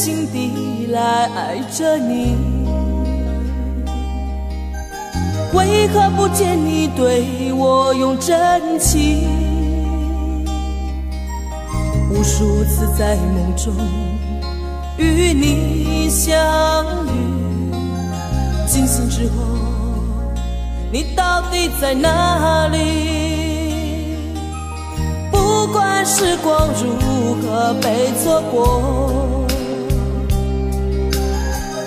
心地来爱着你，为何不见你对我用真情？无数次在梦中与你相遇，惊醒之后你到底在哪里？不管时光如何被错过，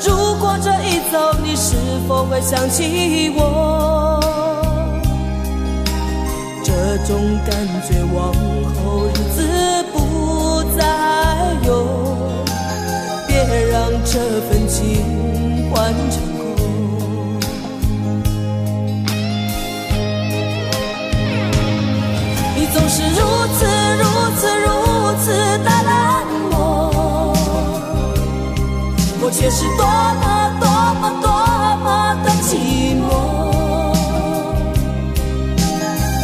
如果这一走你是否会想起我？这种感觉往后日子不再有，别让这份情换成空。你总是如此的冷漠，我却是多么的寂寞。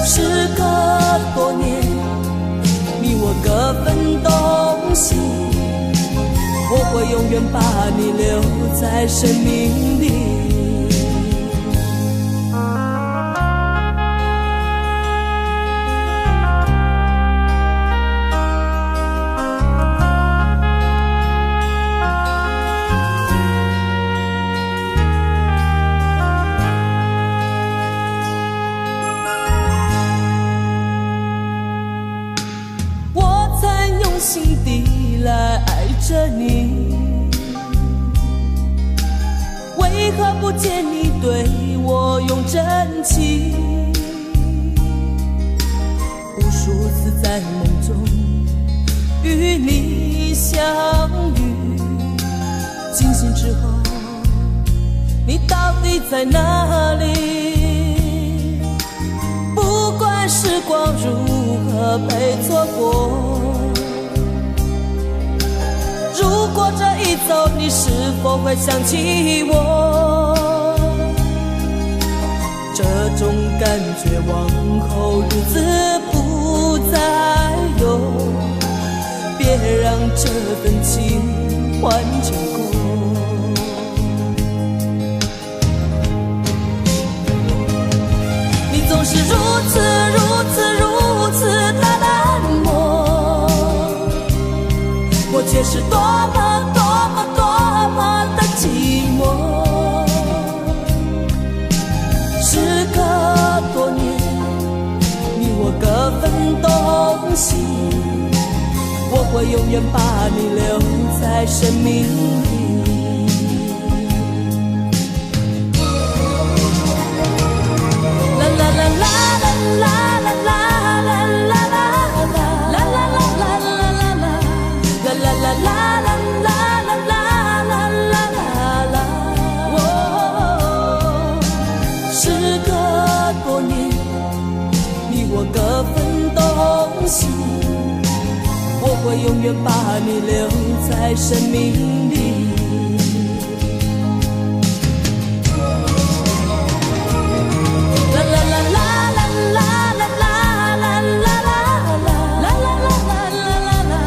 时隔多年，你我各分东西，我会永远把你留在生命里。心底来爱着你，为何不见你对我用真情？无数次在梦中与你相遇，惊醒之后你到底在哪里？不管时光如何被错过，如果这一走你是否会想起我？这种感觉往后日子不再有，别让这份情换成空。你总是如此的冷漠，我却是多么的寂寞。时隔多年，你我各分东西，我会永远把你留在生命里。啦啦啦啦啦啦啦啦啦啦啦啦啦啦啦啦。各分东西，我会永远把你留在生命里。啦啦啦啦啦啦啦啦啦啦啦啦啦啦啦啦啦。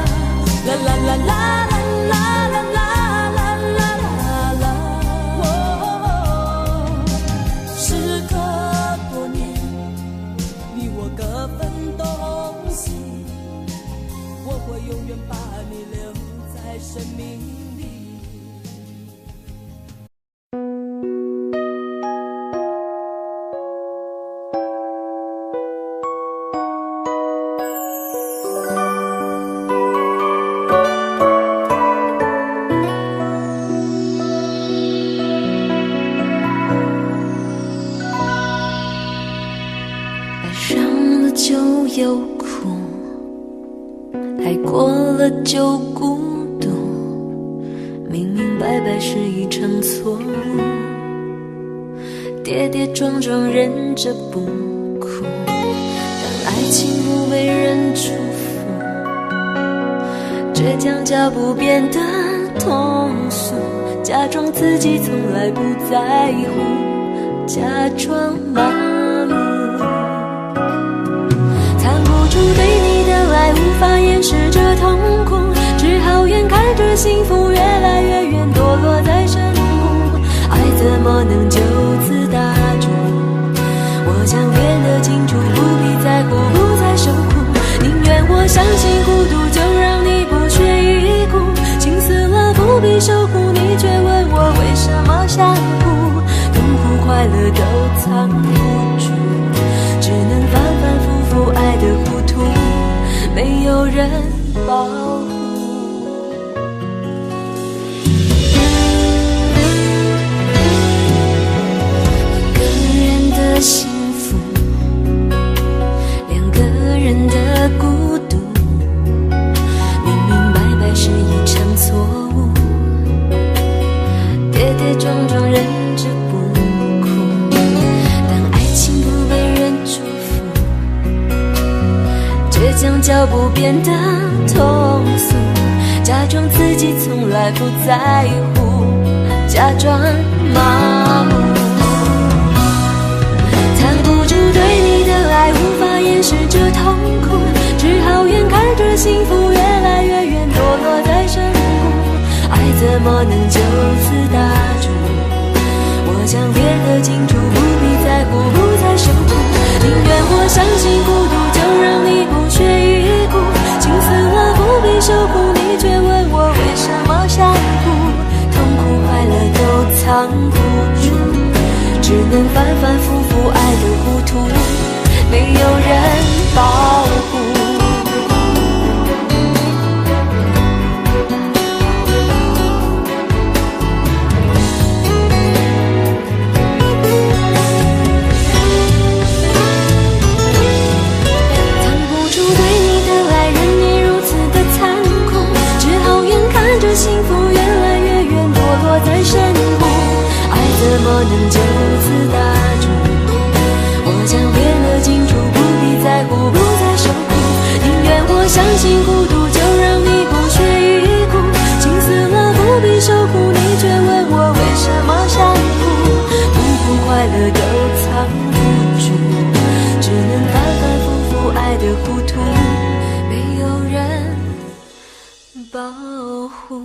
永远把你留在生命里。爱上了就有苦，爱过了就孤独，明明白白是一场错误，跌跌撞撞忍着不哭，让爱情不被人祝福，倔强脚步变得通俗，假装自己从来不在乎，假装麻木，藏不住对你的爱，无法掩饰这痛苦，只好眼看着幸福越来藏不住，只能反反复复爱得糊涂，没有人保护。一个人的幸福，两个人的孤独，明明白白是一场错误，跌跌撞撞忍着不哭，当爱情不被人祝福，倔强脚步变得通俗，假装自己从来不在乎，假装麻木，藏不住对你的爱，无法掩饰这痛苦，只好眼看着幸福越来越远，堕落在深谷，爱怎么能就此打住？我想别得清楚，不必在乎，不再受苦，宁愿我相信孤独，就让你不屑一顾，心死了不必受苦，你却问我为什么想哭，痛苦快乐都藏不住，只能反反复复爱得糊涂，没有人保护。幸福越来越远，堕落在深谷，爱怎么能就此打住？我想别得清楚，不必在乎，不再受苦，宁愿我相信孤独，就让你不屑一顾，心死了不必受苦，你却问我为什么想哭，痛苦快乐都藏不住，只能反反复复爱得糊涂，没有人保护。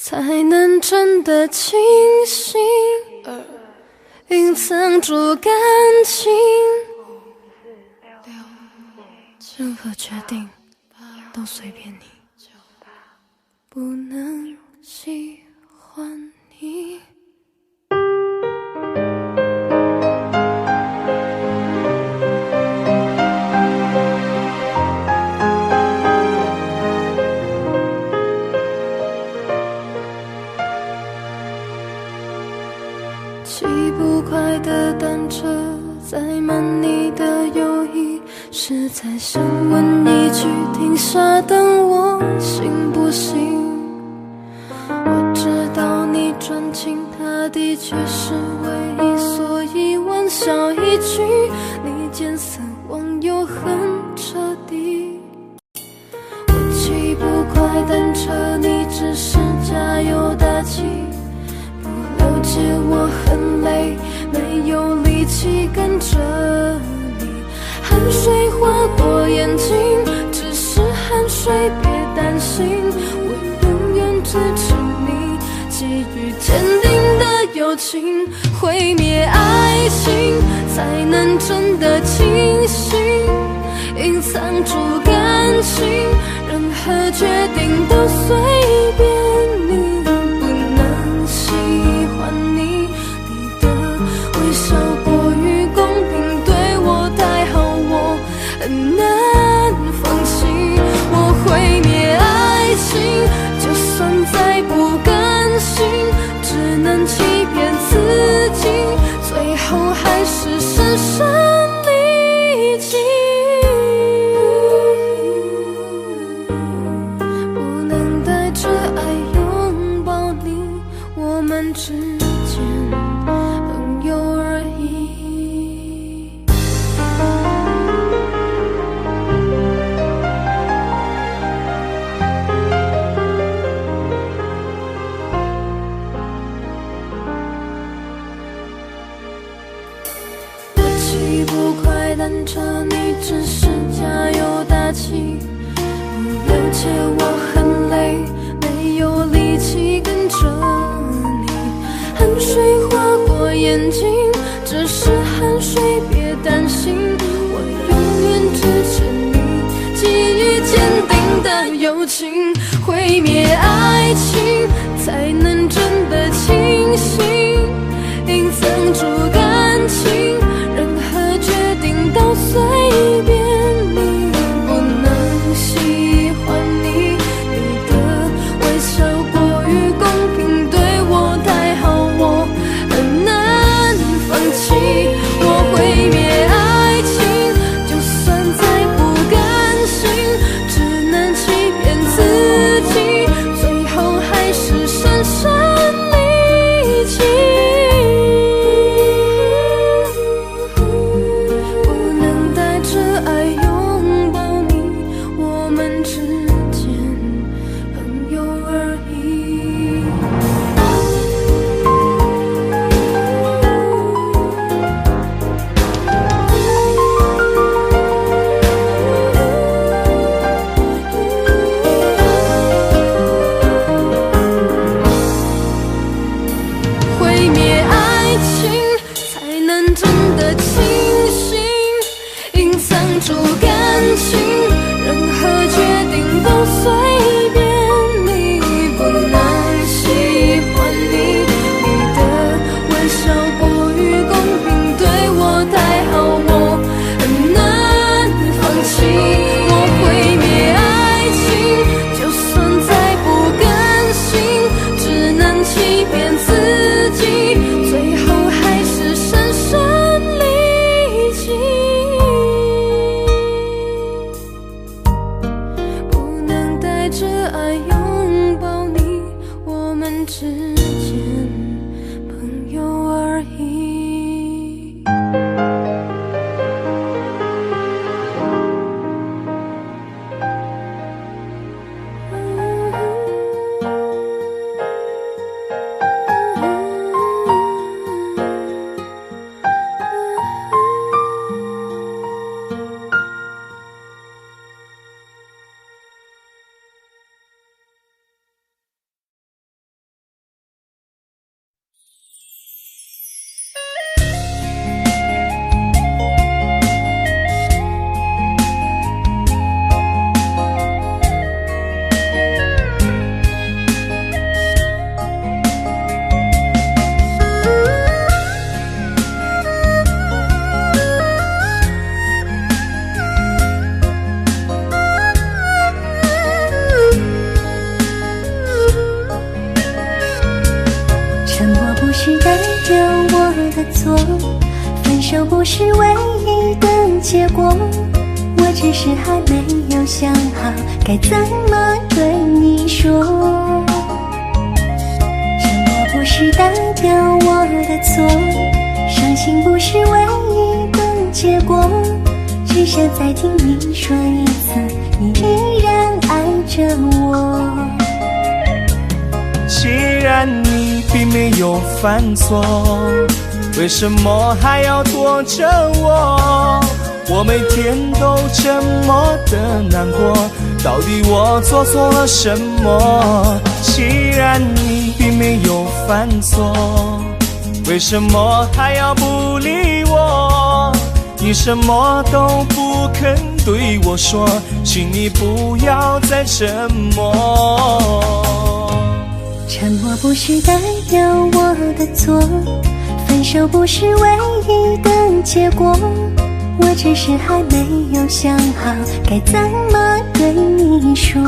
才能真的清醒，隐藏住感情。任何决定都随便你，不能喜欢你。骑不快的单车载满你的友谊，是在想问一句，停下等我行不行？我知道你专情，它的确是唯一，所以玩笑一句，你见死忘又很彻底。我骑不快单车，你只是加油打气，不了解我很累，没有力气跟着你。汗水划过眼睛，只是汗水，别担心，我永远支持你。基于坚定的友情，毁灭爱情，才能真的清醒，隐藏住感情，任何决定都随便你，不能喜欢你，你的微笑过于公平，对我太好，我很难放弃。我毁灭爱情，就算再不甘心，只能欺骗自己，最后还是深深历经。不能带着爱拥抱你，我们之间朋友而已。我骑不快单车，你只是加油打气，不了解我很累，没有力气跟着你。汗水划过眼睛，只是汗水，别担心，我永远支持你。基于坚定的友情，毁灭爱情，才能真的清醒，隐藏住感情，任何决定都随便你，不能喜欢你，你的微笑过于公平，对我太好，我很难放弃。我毁灭爱情，就算再不甘心，只能欺骗自己，是代表我的错，分手不是唯一的结果，我只是还没有想好该怎么对你说。沉默不是代表我的错，伤心不是唯一的结果，只想再听你说一次，你依然爱着我。既然你并没有犯错，为什么还要躲着我？我每天都这么的难过，到底我做错了什么？既然你并没有犯错，为什么还要不理我？你什么都不肯对我说，请你不要再沉默。沉默不是代表我的错，分手不是唯一的结果，我只是还没有想好该怎么对你说。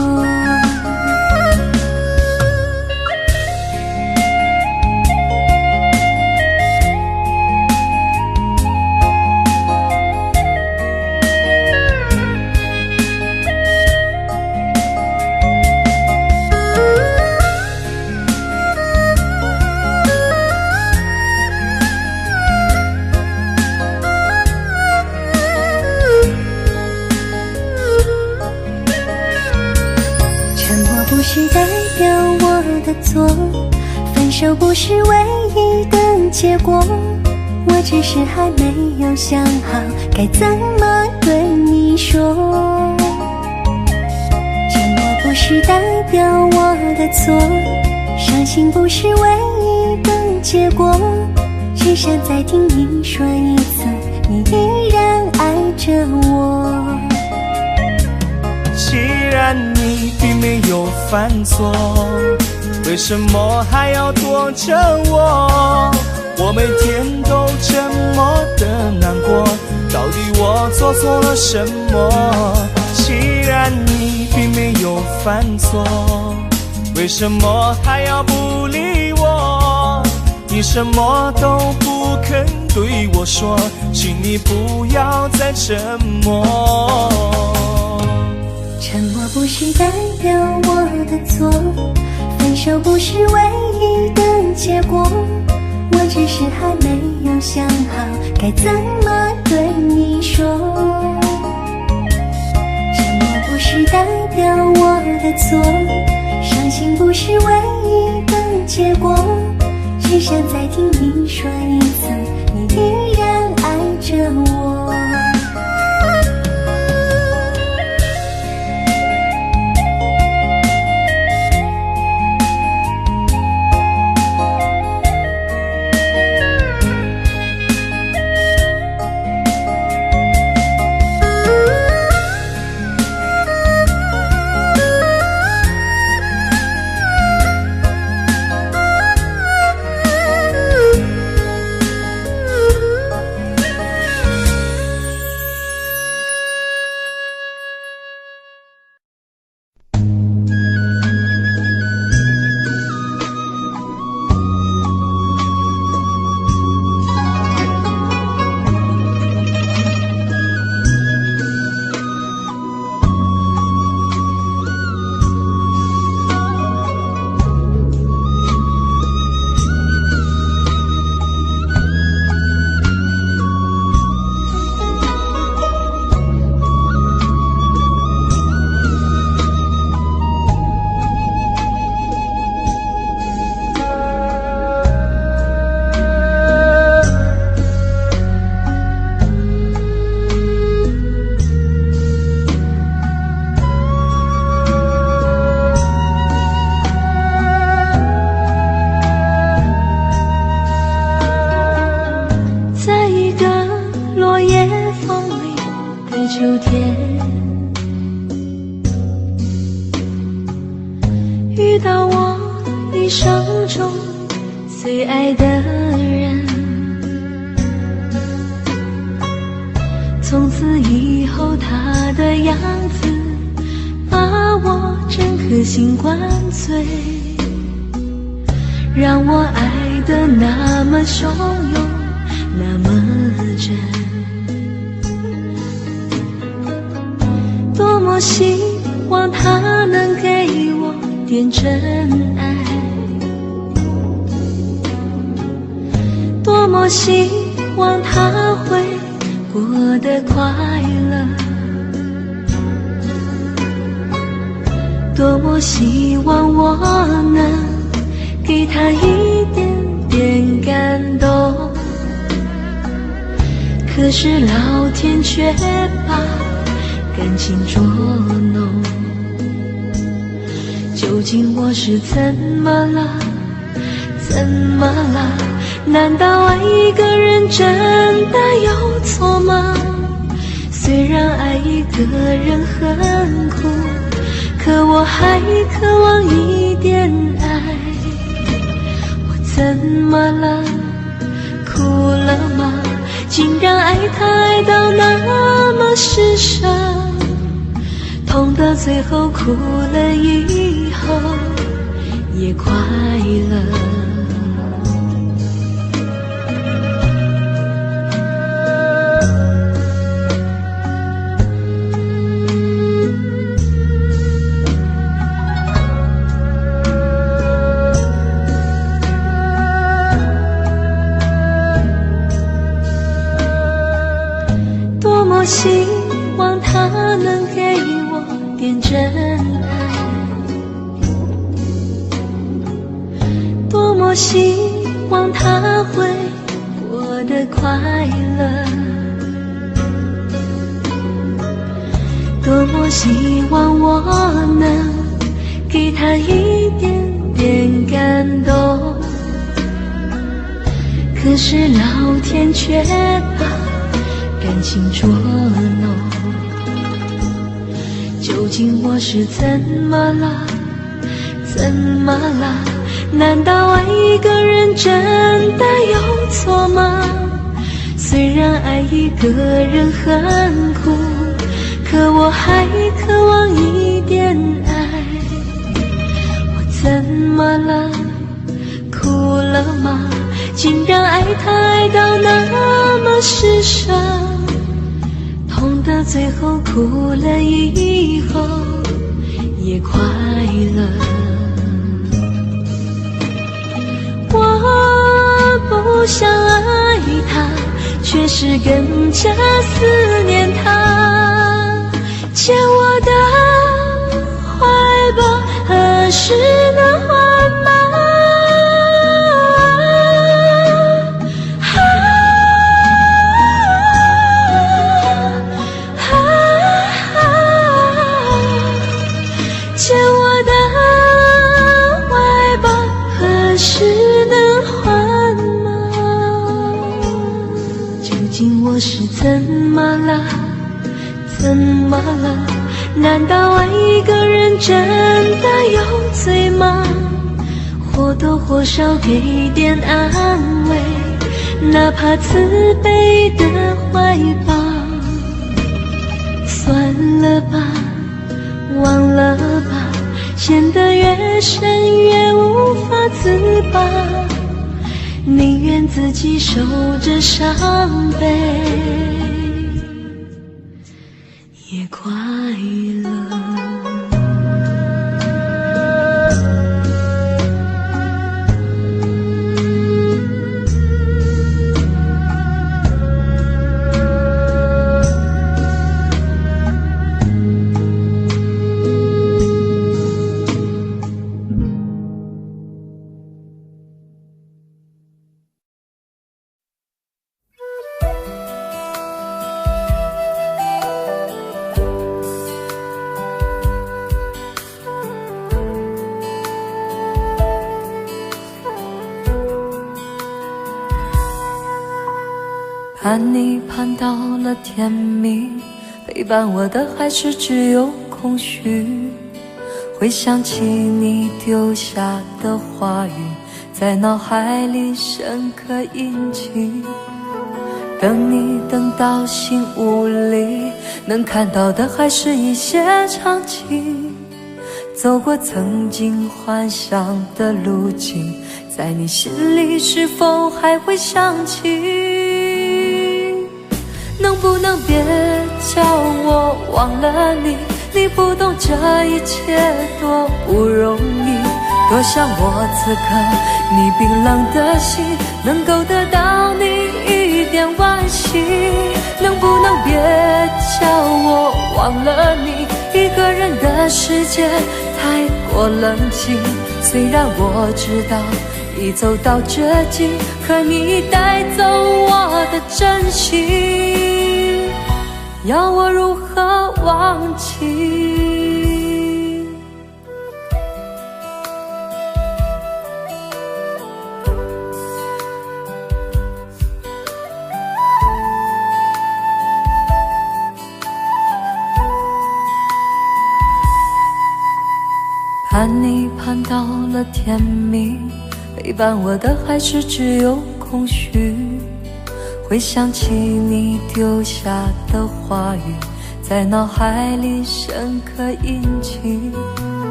不是代表我的错，分手不是唯一的结果，我只是还没有想好该怎么对你说。沉默不是代表我的错，伤心不是唯一的结果，只想再听你说一次，你依然爱着我。既然你并没有犯错，为什么还要躲着我？我每天都这么的难过，到底我做错了什么？既然你并没有犯错，为什么还要不理我？你什么都不肯对我说，请你不要再沉默。沉默不是代表我的错，分手不是唯一的结果，我只是还没有想好该怎么对你说。沉默不是代表我的错，伤心不是唯一的结果，只想再听你说一次，你依然爱着我。遇到我一生中最爱的人，从此以后他的样子把我整颗心灌醉，让我爱得那么汹涌，那么真，多么希望他能给我点真爱，多么希望他会过得快乐，多么希望我能给他一点点感动，可是老天却把感情捉弄。究竟我是怎么了？怎么了？难道爱一个人真的有错吗？虽然爱一个人很苦，可我还渴望一点爱。我怎么了？哭了吗？竟然爱他爱到那么失神，痛到最后哭了以后也快乐。多希望他能给我点真爱，多么希望他会过得快乐，多么希望我能给他一点点感动，可是老天却把感情捉弄。究竟我是怎么了？怎么了？难道爱一个人真的有错吗？虽然爱一个人很苦，可我还渴望一点爱。我怎么了？哭了吗？竟然爱他爱到那么失神，痛到最后哭了以后也快乐。我不想爱他，却是更加思念他，牵我的怀抱何时能还吗？牵我的怀抱何时能还吗？究竟我是怎么了？怎么了？难道爱一个人真的有罪吗？或多或少给点安慰，哪怕慈悲的怀抱。算了吧，忘了吧，陷得越深越无法自拔，宁愿自己受着伤悲也快乐。盼你盼到了天明，陪伴我的还是只有空虚。回想起你丢下的话语，在脑海里深刻印记。等你等到心无力，能看到的还是一些场景。走过曾经幻想的路径，在你心里是否还会想起？能不能别叫我忘了你？你不懂这一切多不容易，多想我此刻你冰冷的心能够得到你一点惋惜。能不能别叫我忘了你？一个人的世界太过冷清，虽然我知道已走到绝境，可你带走我的真心，要我如何忘记？盼你盼到了天明，陪伴我的还是只有空虚。回想起你丢下的话语，在脑海里深刻印记。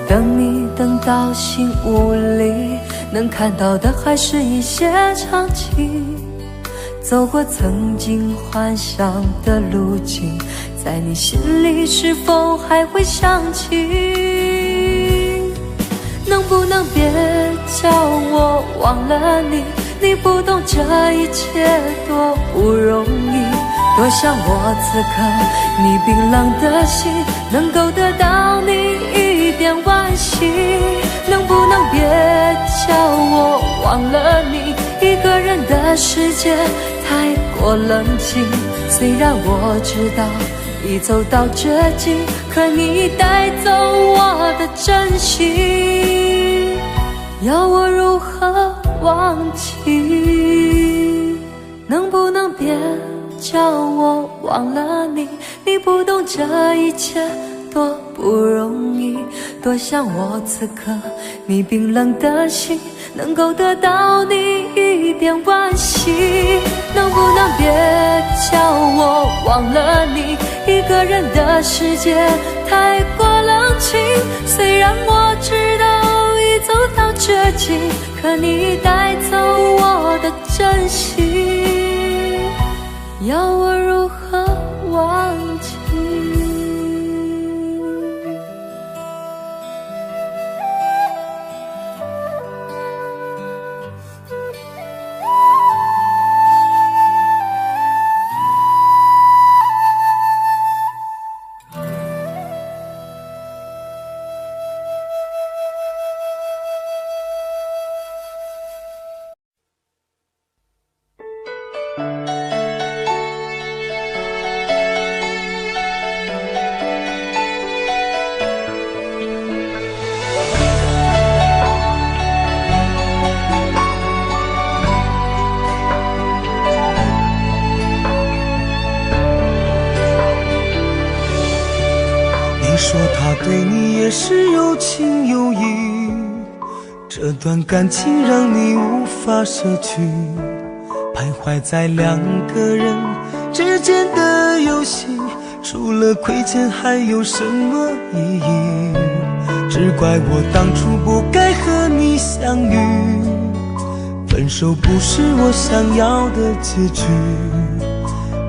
等你等到心无力，能看到的还是一些场景。走过曾经幻想的路径，在你心里是否还会想起？能不能别叫我忘了你？你不懂这一切多不容易，多想我此刻你冰冷的心能够得到你一点惋惜。能不能别叫我忘了你？一个人的世界太过冷清，虽然我知道已走到绝境，可你带走我的真心，要我如何忘记？能不能别叫我忘了你？你不懂这一切多不容易，多想我此刻你冰冷的心能够得到你一点惋惜。能不能别叫我忘了你？一个人的世界太过冷清，虽然我知道已走到绝境，可你带走我的真心，要我如何忘记？说他对你也是有情有义，这段感情让你无法舍去，徘徊在两个人之间的游戏，除了亏欠还有什么意义？只怪我当初不该和你相遇，分手不是我想要的结局，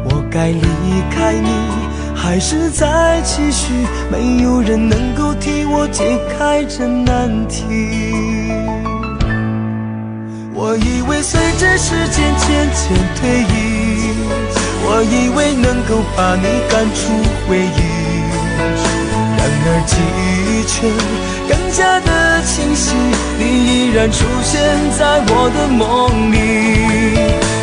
我该离开你还是再继续？没有人能够替我解开这难题。我以为随着时间渐渐推移，我以为能够把你赶出回忆，然而记忆却更加的清晰，你依然出现在我的梦里。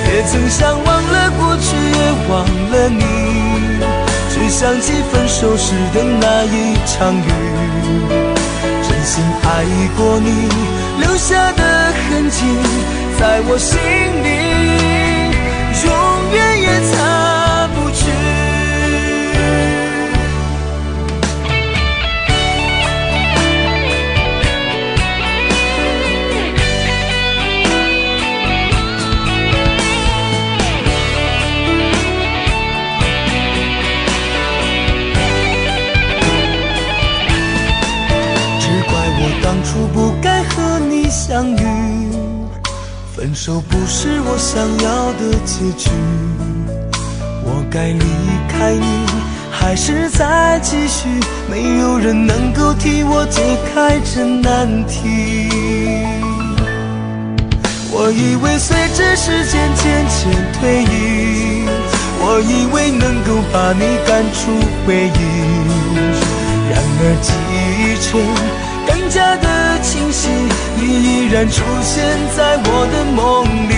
也曾想忘了过去，也忘了你，只想起分手时的那一场雨，真心爱过你留下的痕迹，在我心里永远也擦不去。相遇。分手不是我想要的结局，我该离开你还是再继续？没有人能够替我解开这难题。我以为随着时间渐渐推移，我以为能够把你赶出回忆，然而记忆却更加的清晰，你依然出现在我的梦里。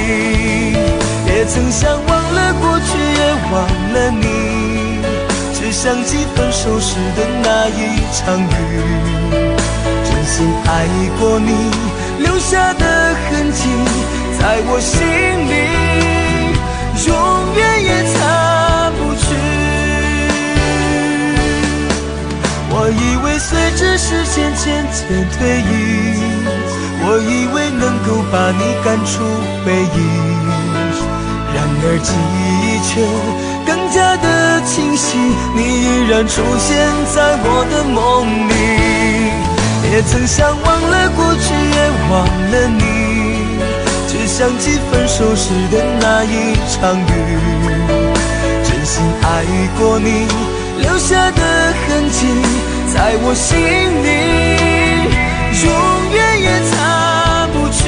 也曾想忘了过去，也忘了你，只想起分手时的那一场雨。真心爱过你留下的痕迹，在我心里永远也擦不去。我以为随着时间渐渐推移，我以为能够把你赶出回忆，然而记忆却更加的清晰，你依然出现在我的梦里。也曾想忘了过去，也忘了你，只想起分手时的那一场雨。真心爱过你留下的痕迹，在我心里永远也擦不去，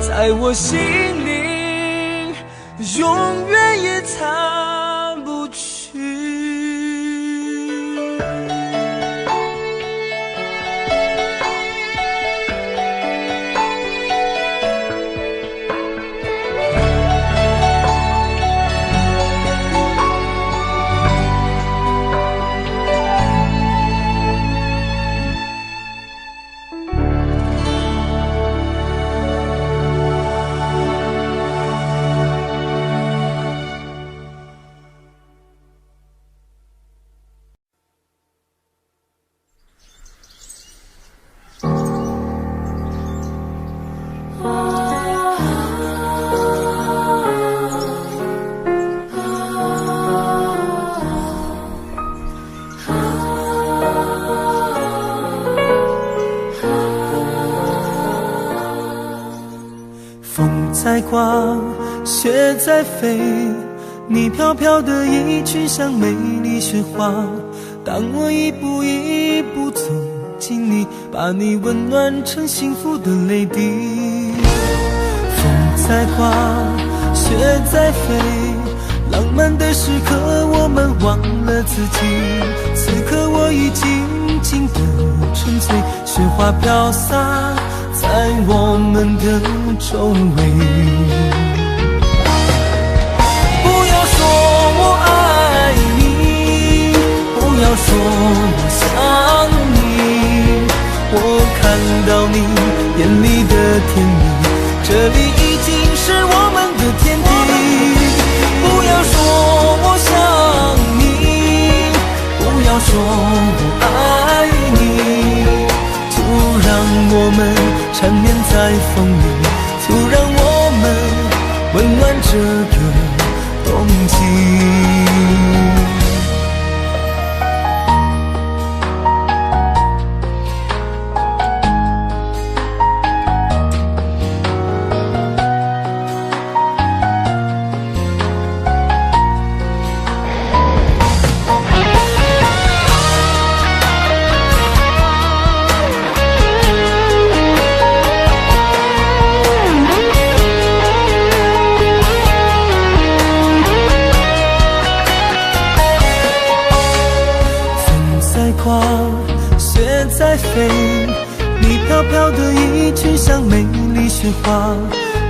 在我心里永远也擦不去。在刮，雪在飞，你飘飘的衣裙像美丽雪花。当我一步一步走近你，把你温暖成幸福的泪滴。风在刮，雪在飞，浪漫的时刻我们忘了自己。此刻我已静静的沉醉，雪花飘洒在我们的周围。不要说我爱你，不要说我想你，我看到你眼里的甜蜜，这里已经是我们的天地。不要说我想你，不要说我爱你，就让我们缠绵在风里，就让我们温暖这个冬季。雪在飞，你飘飘的衣裙像美丽雪花。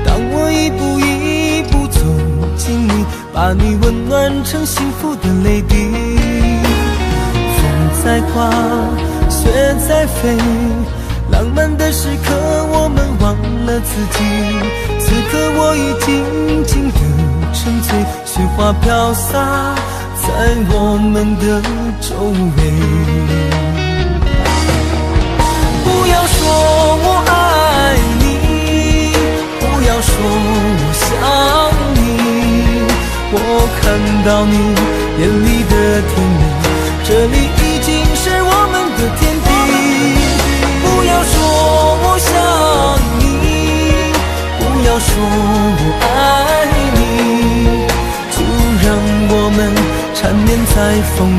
当我一步一步走近你，把你温暖成幸福的泪滴。风在刮，雪在飞，浪漫的时刻我们忘了自己。此刻我已静静的沉醉，雪花飘洒在我们的周围。不要说我爱你，不要说我想你，我看到你眼里的甜美，这里已经是我们的天地。风里，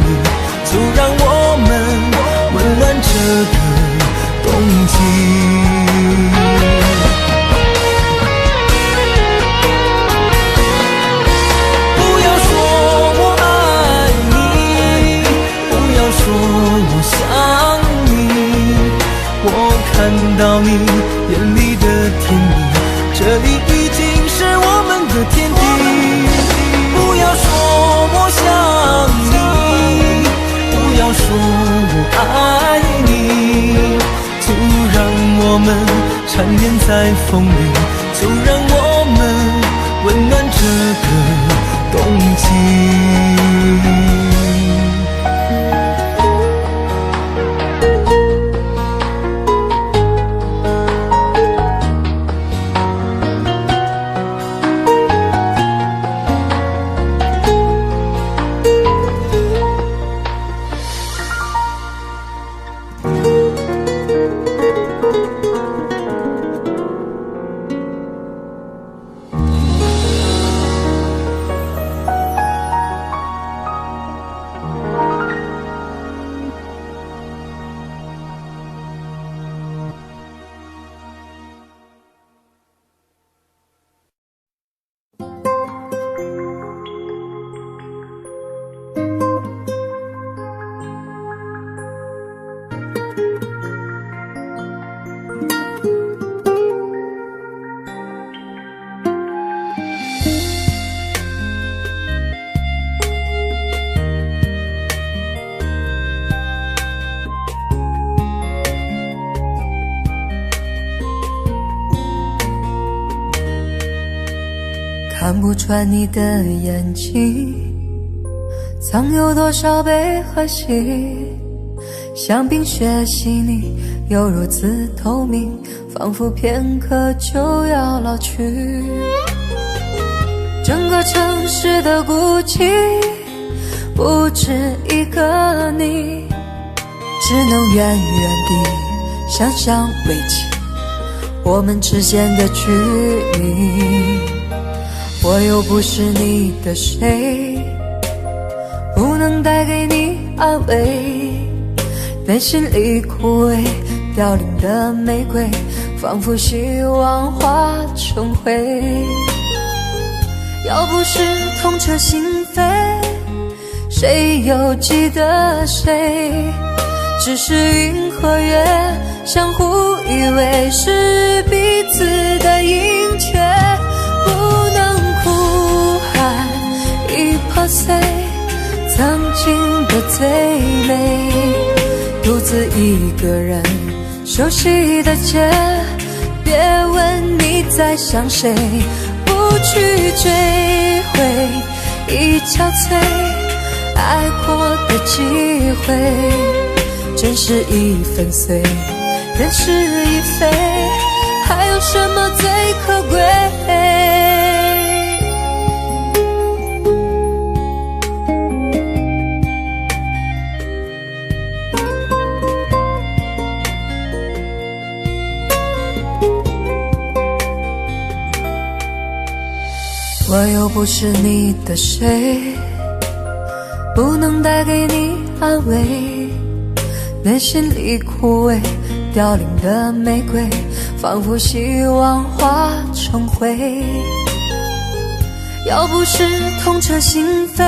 就让我们温暖这个冬季。不要说我爱你，不要说我想你，我看到你眼里的甜蜜，这里已经是我们的天地。不要说我想你，不要说我爱你，就让我们缠绵在风里，就让我们温暖这个冬季。看不穿你的眼睛，藏有多少悲和喜，像冰雪细腻，又如此透明，仿佛片刻就要老去。整个城市的孤寂，不止一个你，只能远远地想象维持我们之间的距离。我又不是你的谁，不能带给你安慰，内心里枯萎凋零的玫瑰，仿佛希望化成灰。要不是痛彻心扉，谁又记得谁？只是云和月相互依偎，是彼此的盈缺，不能哭喊已破碎曾经的最美。独自一个人熟悉的街，别问你在想谁，不去追回已憔悴爱过的机会，真是已粉碎，人事已非，还有什么最可贵？我又不是你的谁，不能带给你安慰，内心里枯萎凋零的玫瑰，仿佛希望化成灰。要不是痛彻心扉，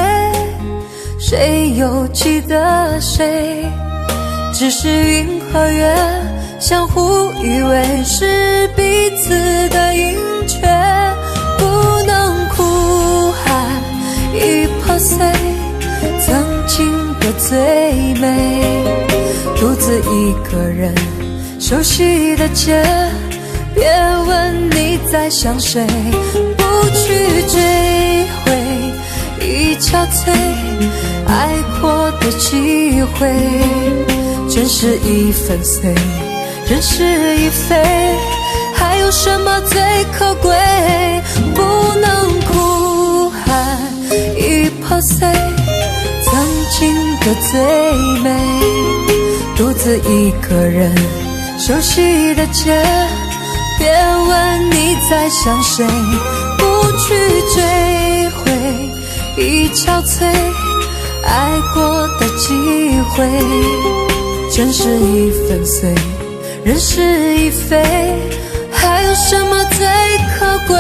谁又记得谁？只是云和月相互依偎，是彼此的盈缺，不能哭喊已破碎曾经的最美。独自一个人熟悉的街，别问你在想谁，不去追回已憔悴爱过的机会，真是已粉碎，人事已非，还有什么最可贵？不能哭喊已破碎曾经的最美。独自一个人熟悉的街，别问你在想谁，不去追回已憔悴爱过的机会，真是已粉碎，人事已非，还有什么最可贵？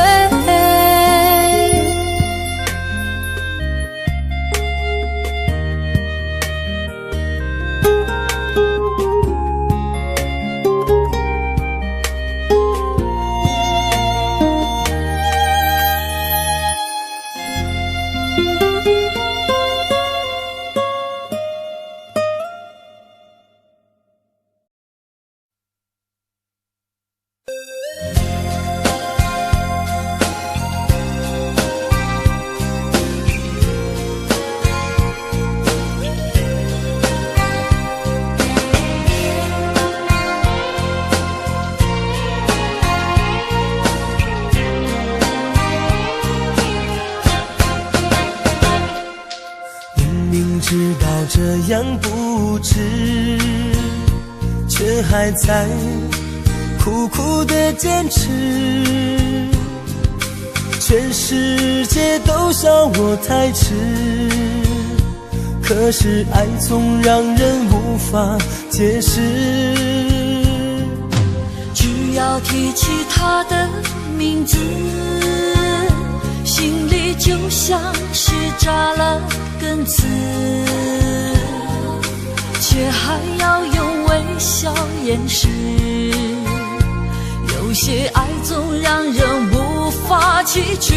知道这样不值，却还在苦苦的坚持。全世界都笑我太迟，可是爱总让人无法解释。只要提起他的名字，心里就像是扎了根刺，却还要用微笑掩饰。有些爱总让人无法启齿，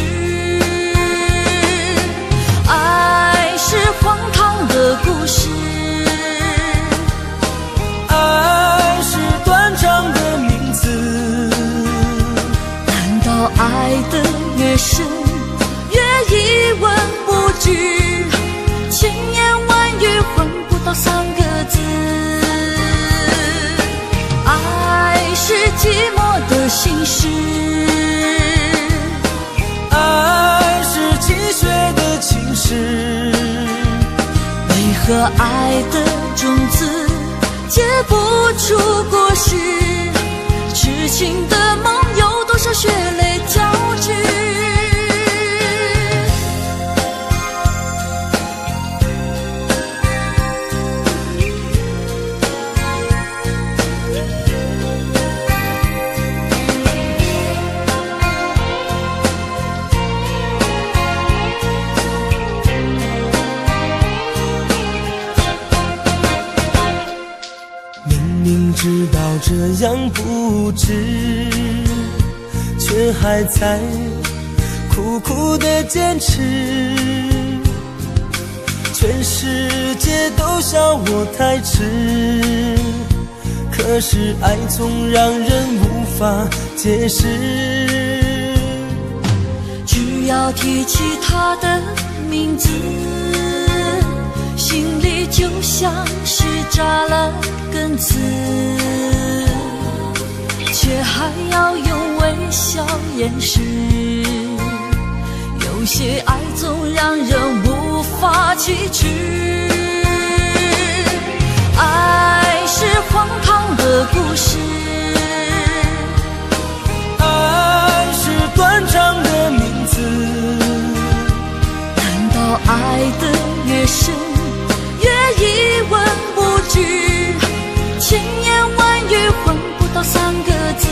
爱是荒唐的故事，爱是断肠的名字。难道爱的越深越一文不值，千言万语混不到三个字？爱是寂寞的心事，爱是泣血的情诗。为何爱的种子结不出果实？痴情的梦有多少血泪交织？知道这样不值，却还在苦苦的坚持。全世界都笑我太迟，可是爱总让人无法解释。只要提起他的名字，心里就像是扎了根刺，却还要用微笑掩饰。有些爱总让人无法启齿，爱是荒唐的故事，爱是断肠的名字。难道爱的越深越一文不值，千言万语混不到三个字？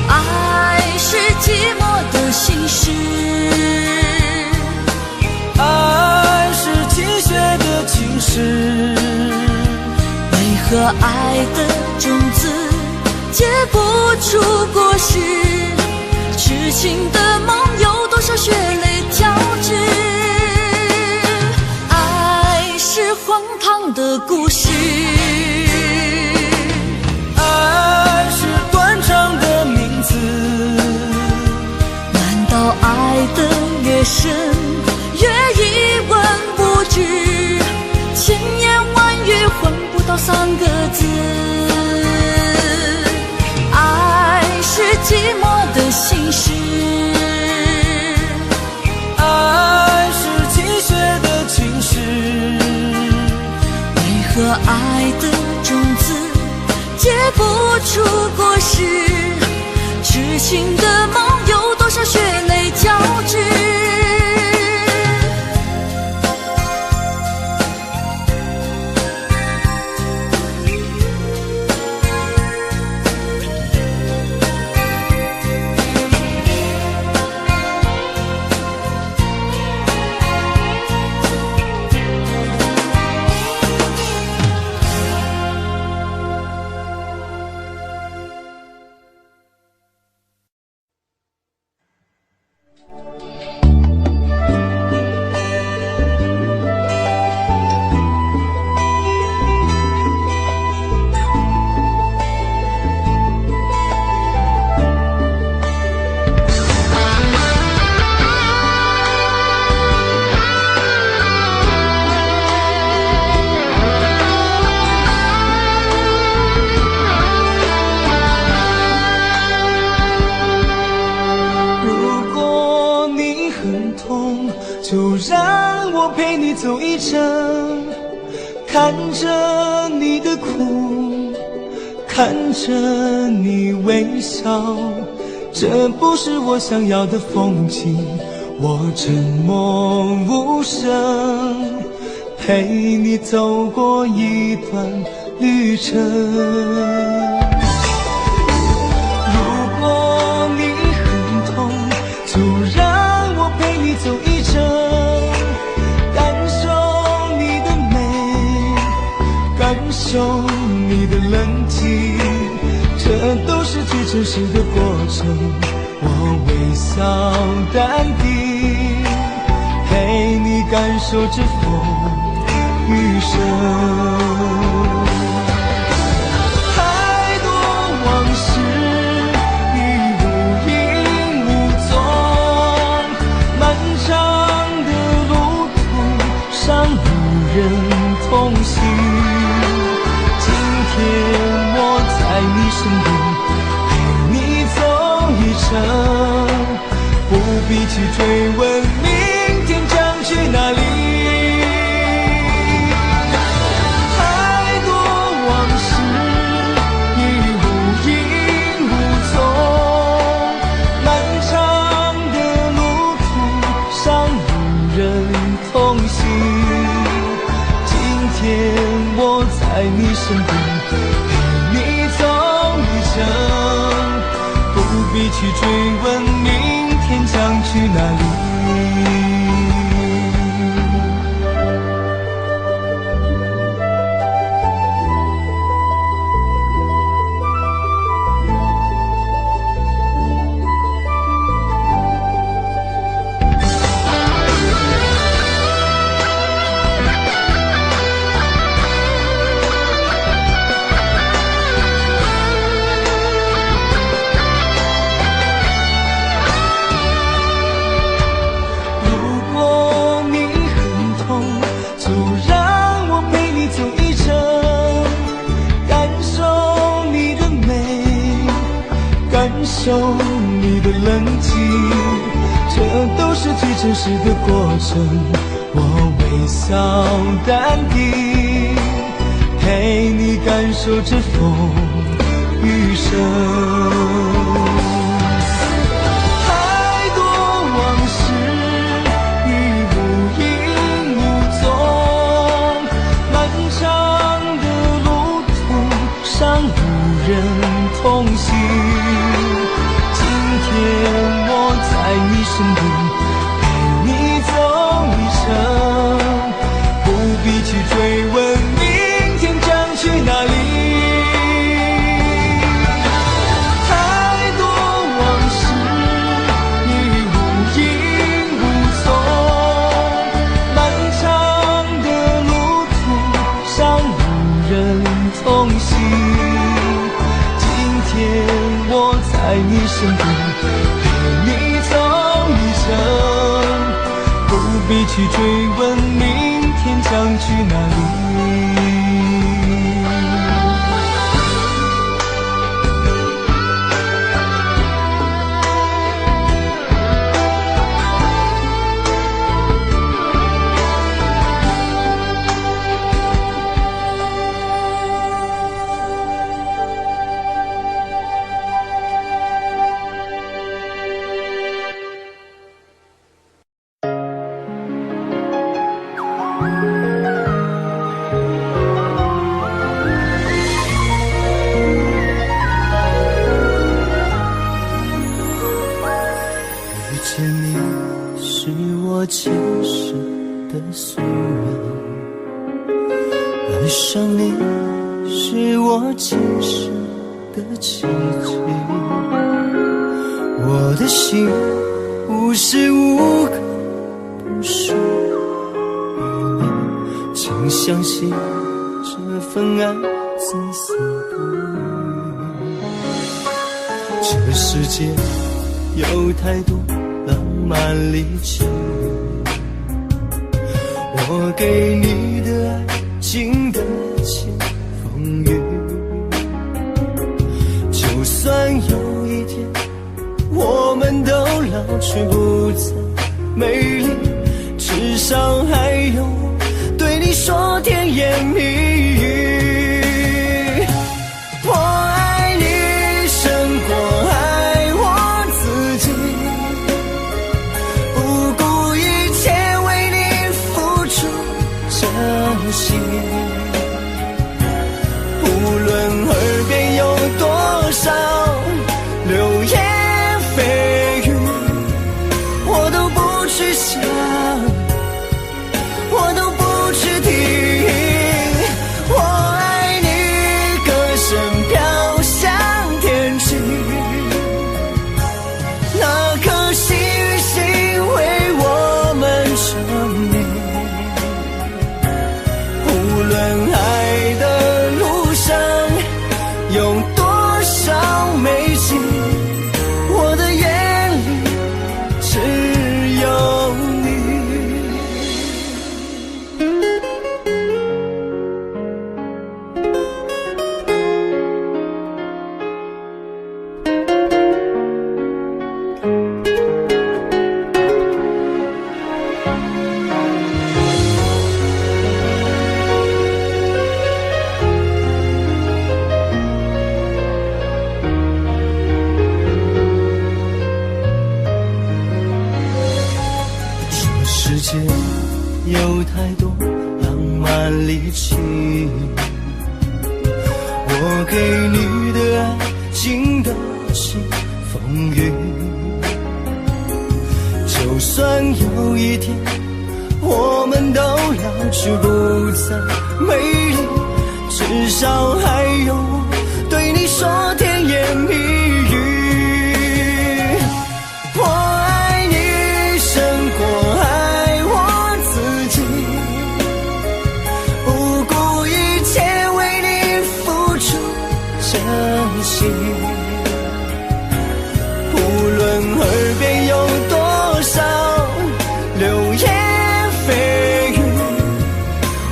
爱是寂寞的心事，爱是泣血的情诗。为何爱的种子结不出果实？痴情的梦有多少血泪交织？爱是荒唐的故事，爱是断肠的名字。难道爱的越深越一文不值，千言万语混不到三个字？爱是寂寞的心事，爱是泣血的情诗。为何爱的种子结不出果实？痴情的梦有多少血泪交织？你走一程，看着你的苦，看着你微笑，这不是我想要的风景。我沉默无声，陪你走过一段旅程。如果你很痛，就让我陪你走一程，感受你的美，感受你的冷静，这都是最真实的过程。我微笑淡定，陪你感受着风雨声。太多往事已无影无踪，漫长的路途上无人同行。今天我在你身边，陪你走一程，不必去追问明天将去哪里。太多往事已无影无踪，漫长的路途上无人同行。今天我在你身边，陪你走一程，不必去追问明天将去哪里。感受你的冷静，这都是最真实的过程。我微笑淡定，陪你感受着风雨声。太多往事已无影无踪，漫长的路途上无人同行。今天我在你身边，陪你走一程，不必去追问明天将去哪里。太多往事已无影无踪，漫长的路途上无人同行。今天我在你身边，陪你走一程，不必去追问明天将去哪里。前世的夙愿，爱上你是我前世的奇迹。我的心无时无刻不属于你，请相信这份爱至死不渝。这世界有太多浪漫离奇，我给你的爱经得起风雨。就算有一天我们都老去不再美丽，至少还有我你的爱经得起风雨。就算有一天我们都老去不再美丽，至少还有我对你说甜言蜜语。我爱你胜过爱我自己，不顾一切为你付出真心。无论耳边有多少流言蜚语，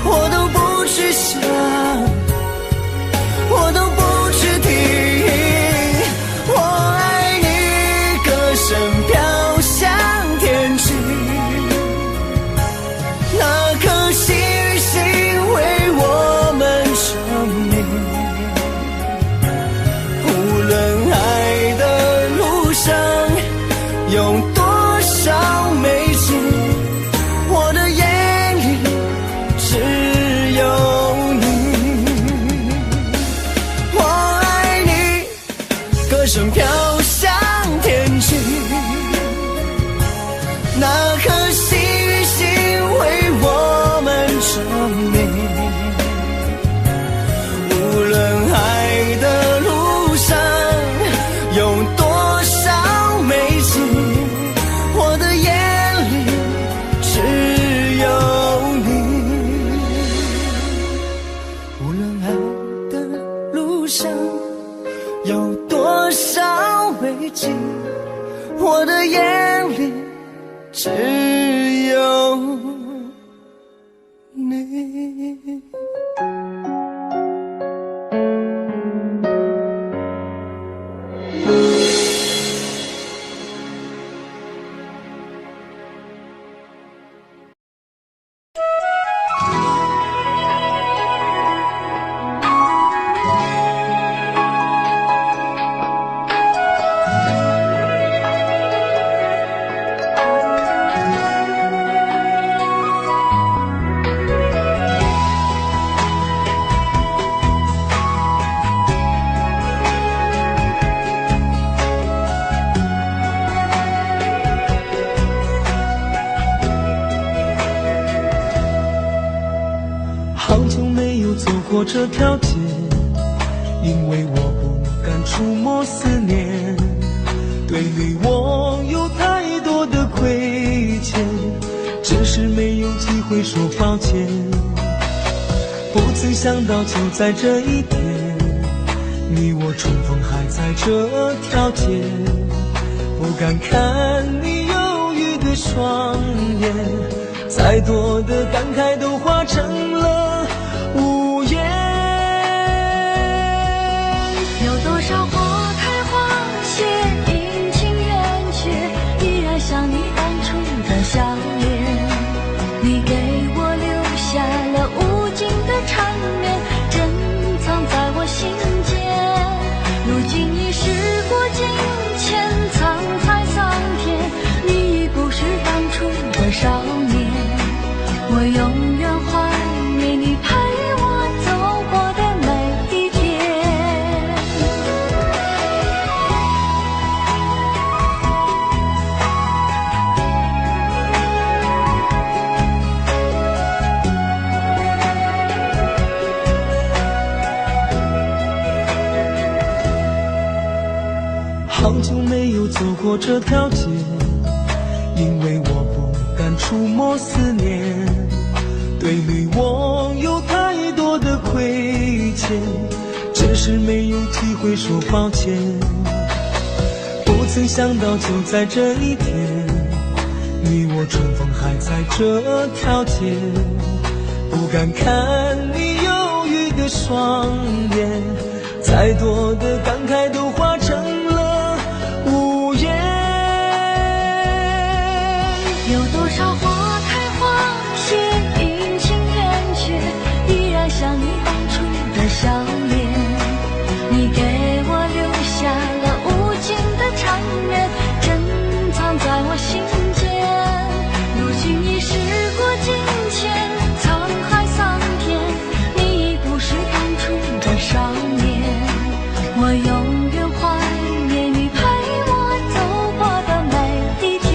我都不去想，我都不去听。我爱你，歌声飘向天际，那颗幸运星为我们证明。无论爱的路上有多少美景，我的眼里只有你。我爱你，歌声飘向天际，那颗幸运星为我们证明。无论爱的路上有多少美景，我的眼里只有你。无论爱的路上有多少美景，我的眼里只有你。好久没有走过这条街，因为我不敢触摸思念，对你我有太多的亏欠，只是没有机会说抱歉。不曾想到就在这一天，你我重逢还在这条街，不敢看你忧郁的双眼，再多的感慨都化成了无言。有多少花开花谢，阴晴圆缺，依然像你当初的笑脸。你给我留下了无尽的缠绵，珍藏在我心间。如今已时过境迁，沧海桑田，你已不是当初的少年。我永远怀念你陪我走过的每一天。好久没有走过这条街，因为我不敢触摸思念，对你我有太多的亏欠，只是没有机会说抱歉。不曾想到就在这一天，你我重逢还在这条街，不敢看你忧郁的双眼，再多的感慨都化成了无言。有多少花开花谢，阴晴圆缺，依然像你当初的笑脸。你给我留下了无尽的缠绵，珍藏在我心间。如今已时过境迁，沧海桑田，你已不是当初的少年。我永远怀念你陪我走过的每一天。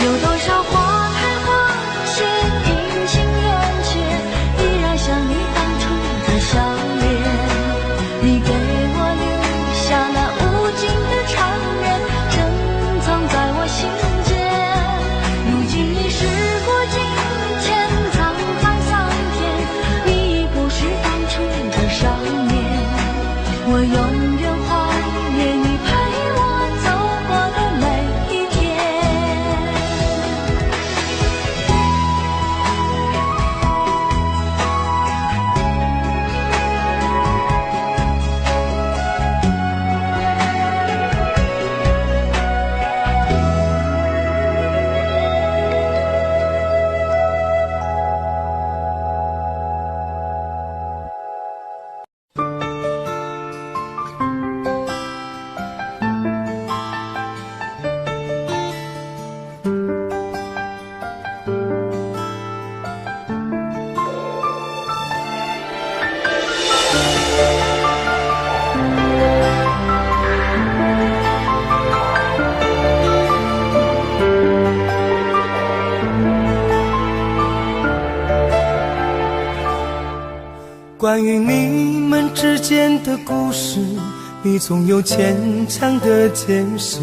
有多少花开花谢，阴晴圆缺，依然想你当初的笑脸。你给我留下那无尽的缠绵，珍藏在我心间。如今已时过境迁，沧海桑田，你已不是当初的少年。我永远怀念你陪我走过的每一天。关于你们之间的故事，你总有牵强的解释。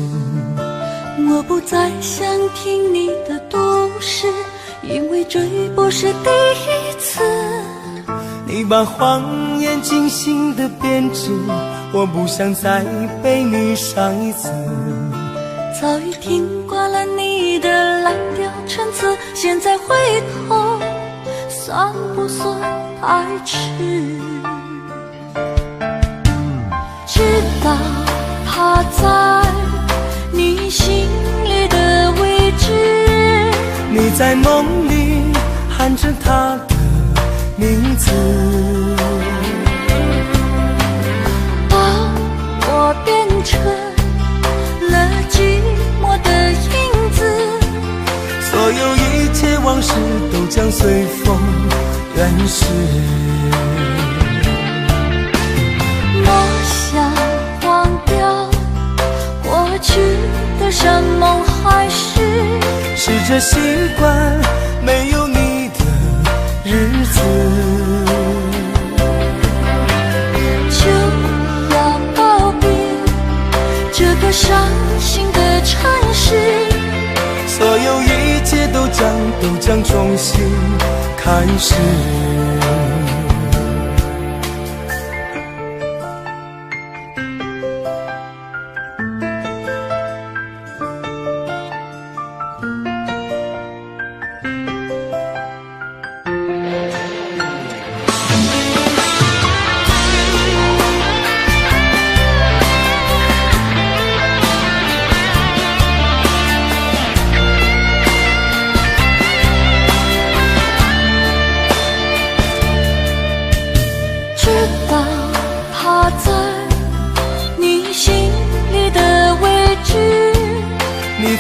我不再想听你的都市，因为这已不是第一次。你把谎言精心的编织，我不想再被你伤一次。早已听惯了你的蓝调陈词，现在回头算不算太迟？知道他在你心里的位置，你在梦里喊着他的名字，把我变成了寂寞的影子，所有一切往事都将随风远逝。我想忘掉过去的山盟海誓，试着习惯没有你的日子，就要告别这个伤心的城市，所有一切都将重新开始。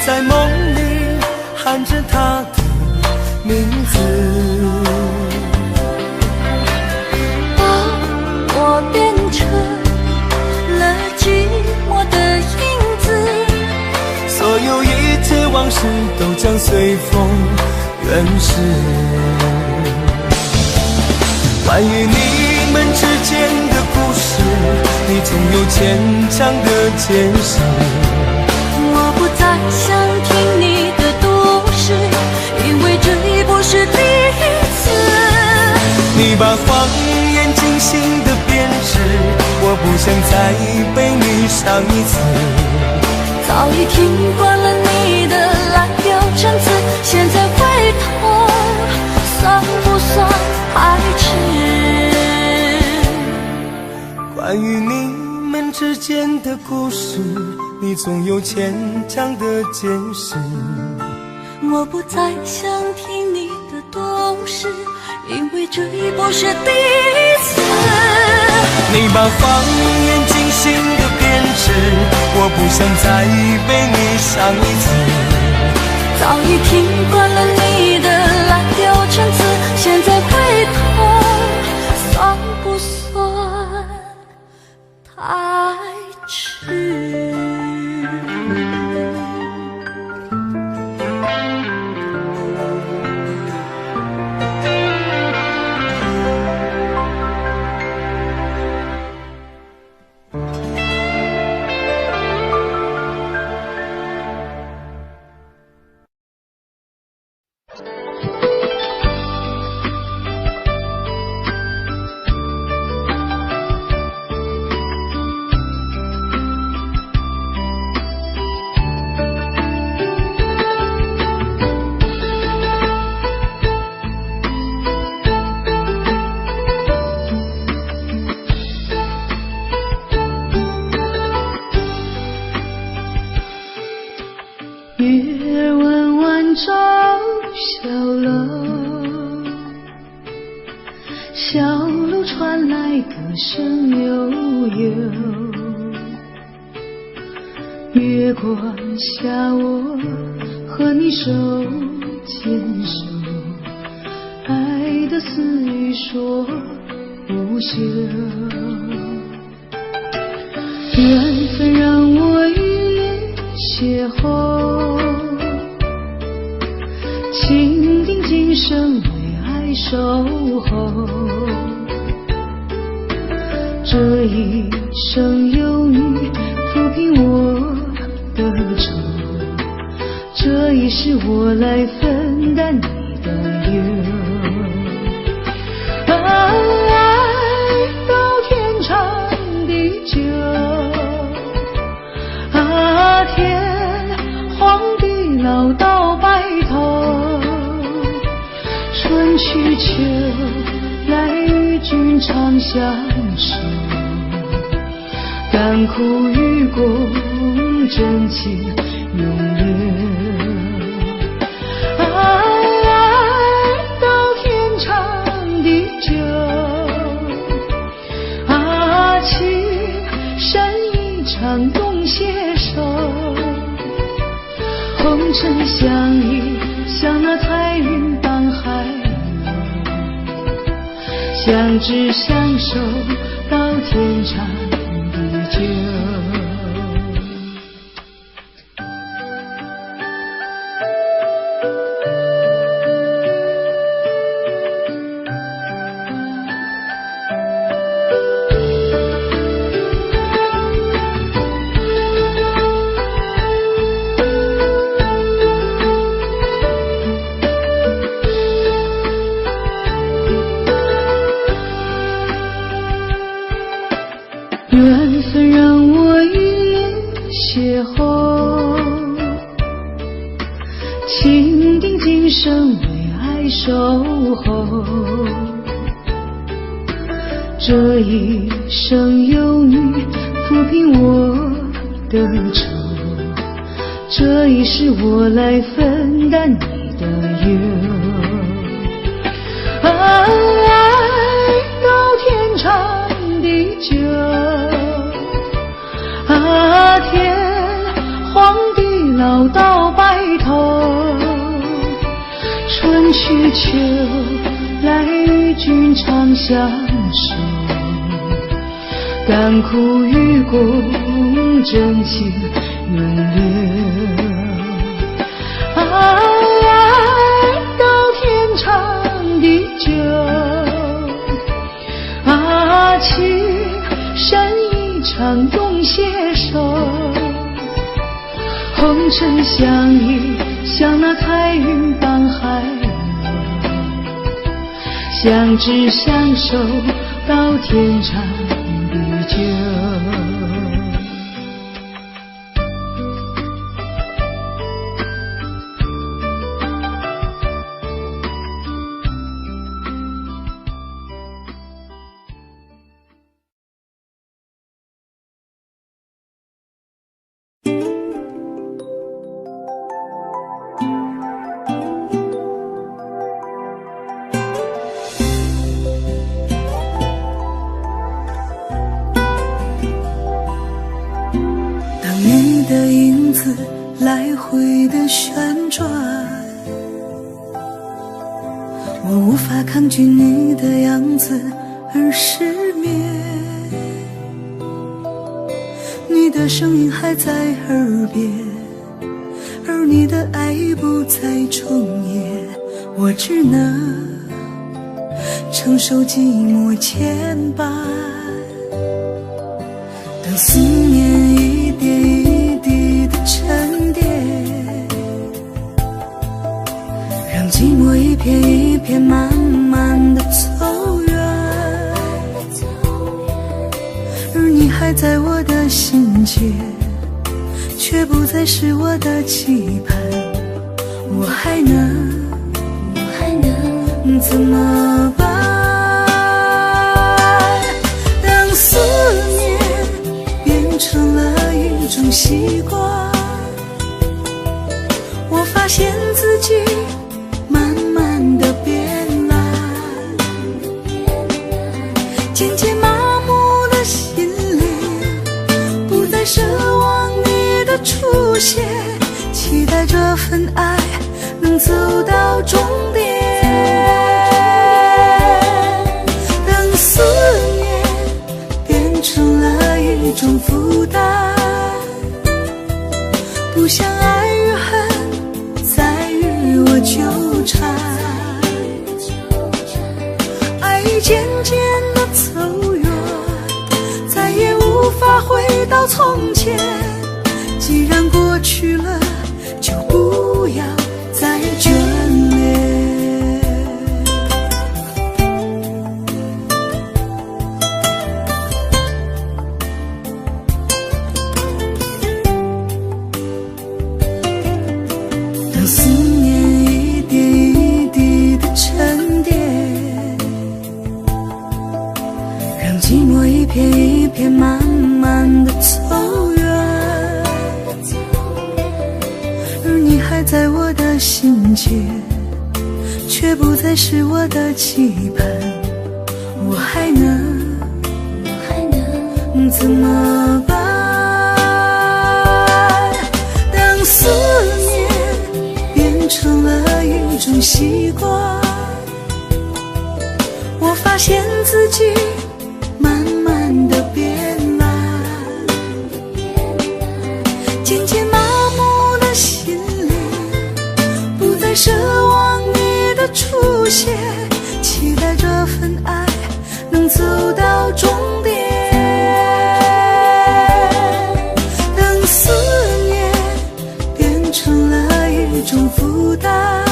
在梦里喊着他的名字，把我变成了寂寞的影子，所有一切往事都将随风远逝。关于你们之间的故事，你总有牵强的解释。我不再想听你的都市，因为这已不是第一次。你把谎言精心的编织，我不想再被你伤一次。早已听惯了你的蓝调陈词，现在回头算不算太迟？关于你们之间的故事，你总有牵强的解释。我不再想听你的都市，因为这已不是第一次。你把谎言精心的编织，我不想再被你伤一次。早已听惯了你的蓝调陈词，现在回头算不算爱痴。月弯弯照小楼，小楼传来歌声悠悠。月光下我和你手牵手，爱的私语说无休。缘分让我与你邂逅，情定今生为爱守候。这一生有你抚平我的愁，这一世我来分担你的忧。爱到天长地久，天荒地老到白头，春去秋来与君长相守，甘苦与共，真情永留。爱到天长地久，情深一场动携手，红尘相依，像那彩云伴海流，相知相守到天长地久。缘分让我与你邂逅，情定今生为爱守候。这一生有你抚平我的愁，这一世我来分担你的忧。爱到天长地久，天荒地老到白头，春去秋来与君长相守，甘苦与共，真情永留。爱到天长地久，情深一场动携手，红尘相依，像那彩云伴海流，相知相守到天长地久。你的影子来回的旋转，我无法抗拒你的样子而失眠。的声音还在耳边，而你的爱已不再重演，我只能承受寂寞牵绊。当思念一点一滴的沉淀，让寂寞一片一片慢慢的走远，而你还在我的心间，却不再是我的期盼。我还能怎么办？当思念变成了一种习惯，我发现自己慢慢的变懒，渐渐麻木的心灵不再奢望你的出现，期待这份爱能走到终点。当思念变成了一种负担，不想爱与恨再与我纠缠，爱渐渐的走远，再也无法回到从前。既然过去了，就不要再眷恋。当思念一点一滴的沉淀，让寂寞一片一片慢慢的走远，而你还在我的心间，却不再是我的期盼。我还能怎么办？当思念变成了一种习惯，我发现自己慢慢的变懒，渐渐麻木的心灵不再奢望你的出现，期待这份爱能走到终点。当思念变成了一种负担，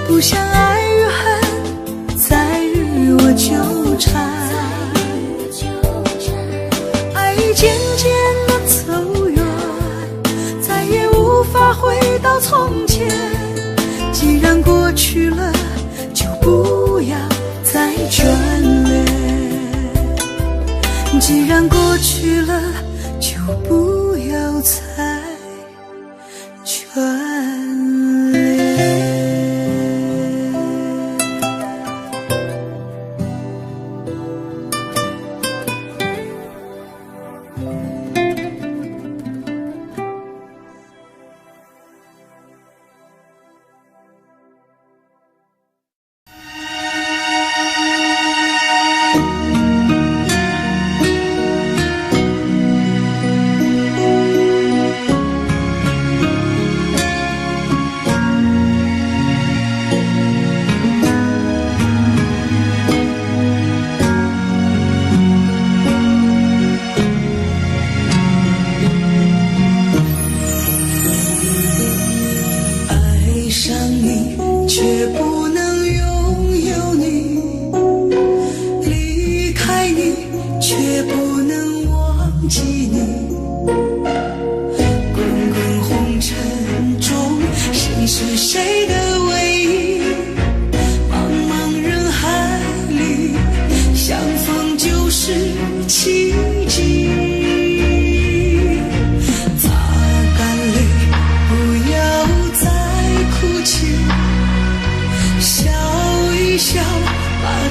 不想爱与恨再与我纠缠，爱渐渐的走远，再也无法回到从前。既然过去了，就不要再眷恋。既然过去了，就不要再眷恋。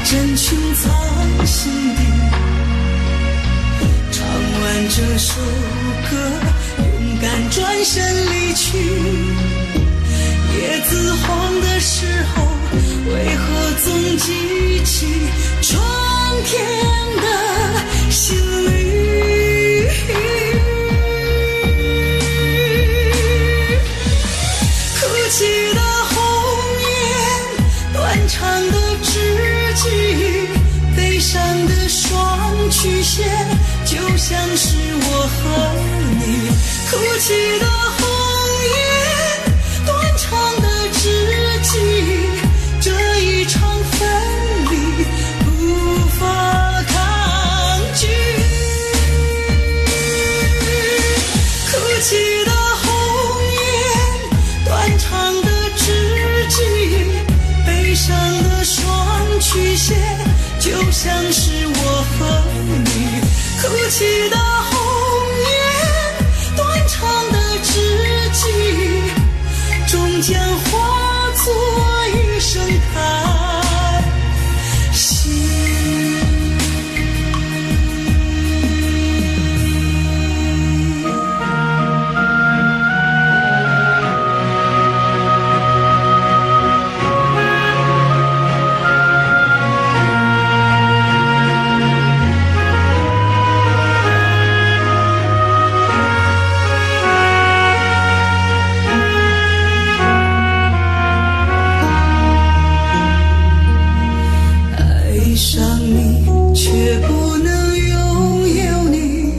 真情藏心底，唱完这首歌，勇敢转身离去。叶子黄的时候，为何总记起春天的新绿？的双曲线，就像是我和你哭泣的红颜，断肠的知己，这一场分离无法抗拒。哭泣的红颜，断肠的知己，悲伤的双曲线，就像是我和你哭泣的红颜，断肠的知己，终将化作一声叹息。却不能拥有你，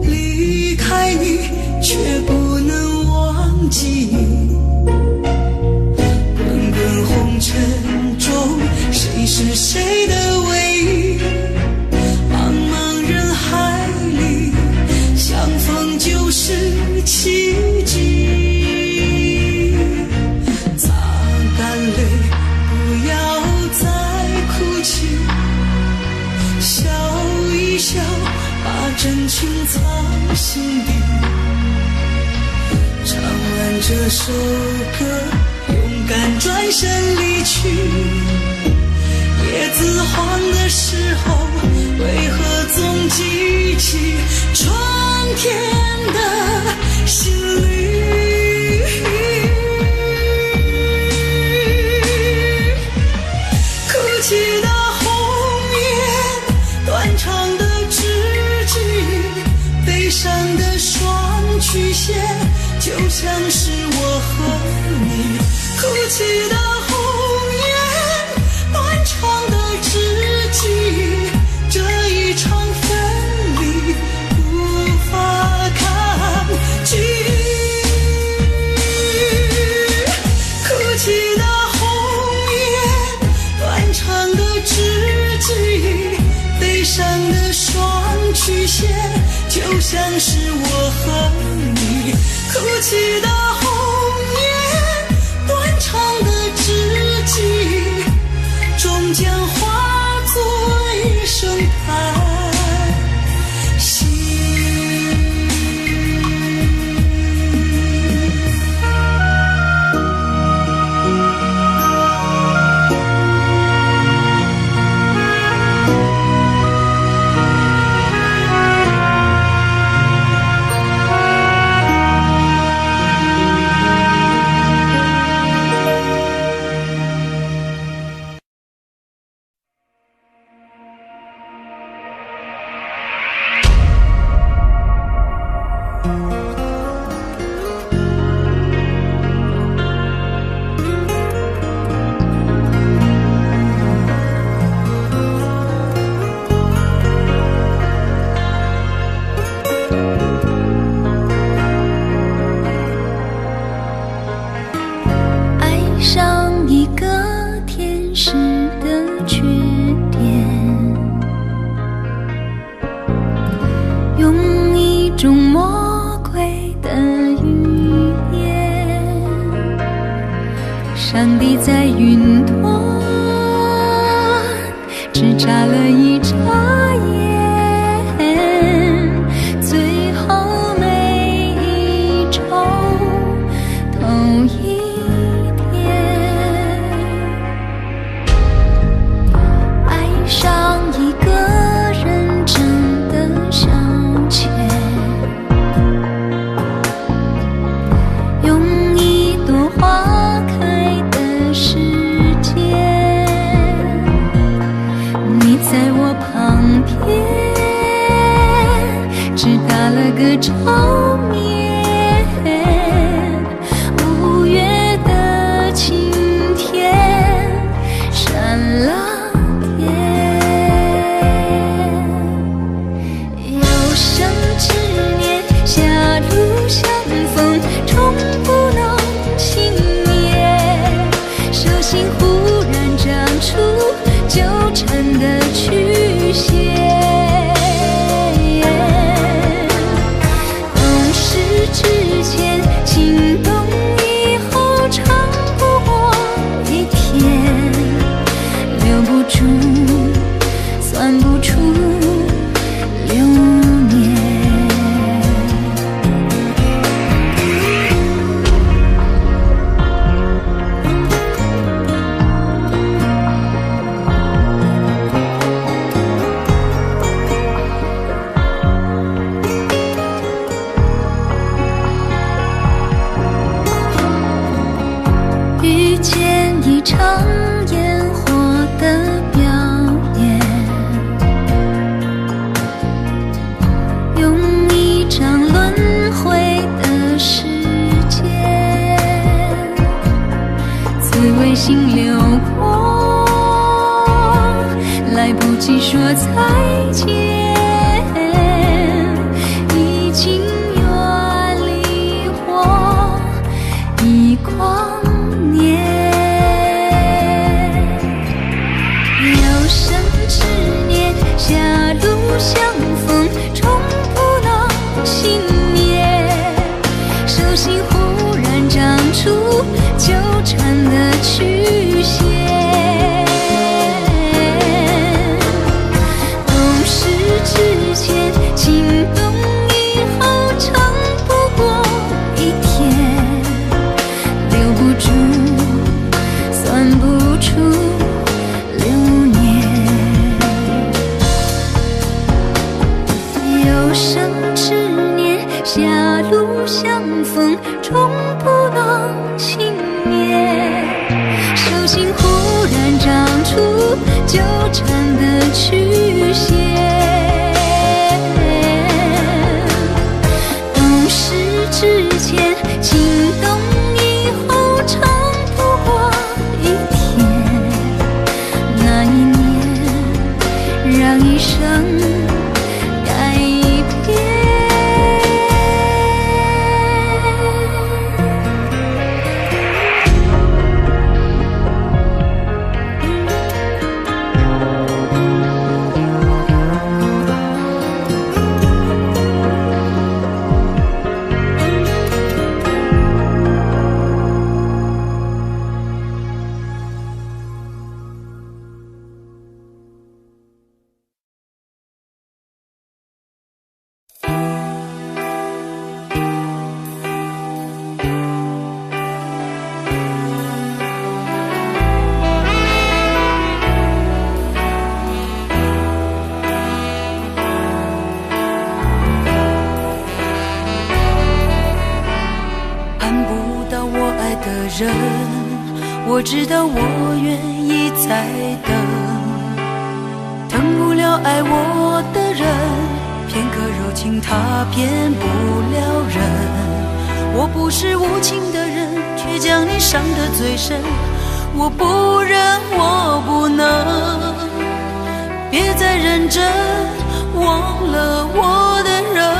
离开你却不能忘记你。滚滚红尘中，谁是谁的唯一？茫茫人海里，相逢就是奇迹。擦干泪，不要再哭泣，笑一笑，把真情藏心底。唱完这首歌，勇敢转身离去。叶子黄的时候，为何总记起春天的新绿？哭泣的断肠的知己，悲伤的双曲线，就像是我和你哭泣的红颜，断肠的知己，这一场分离无法抗拒。哭泣的红颜，断肠的知己，悲伤的双曲线，就像是我和你哭泣的红颜，断肠的知己，终将化作一声叹息。上帝在云端只眨了一眨眼，最后每一周同一天，爱上一个人真的向前，用一朵花开的时间，你在我旁边只打了个照面，五月的晴天闪了天。出流年。遇见一场烟火的表演，用一张轮回的时间，滋味心流过，来不及说再见，已经远离我一光。狭路相逢，终不能幸免。手心忽然长出纠缠的曲线。懂事之前，心动以后，长不过一天。留不住，算不出。有生之年，狭路相逢，终不能幸免。手心忽然长出纠缠的曲线。懂事之前，心动以后，长不过一天。那一年，让一生人，我知道我愿意再等，等不了爱我的人，片刻柔情他骗不了人。我不是无情的人，却将你伤得最深。我不忍，我不能，别再认真忘了我的人。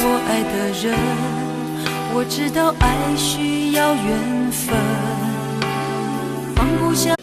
我爱的人，我知道爱需要缘分，放不下。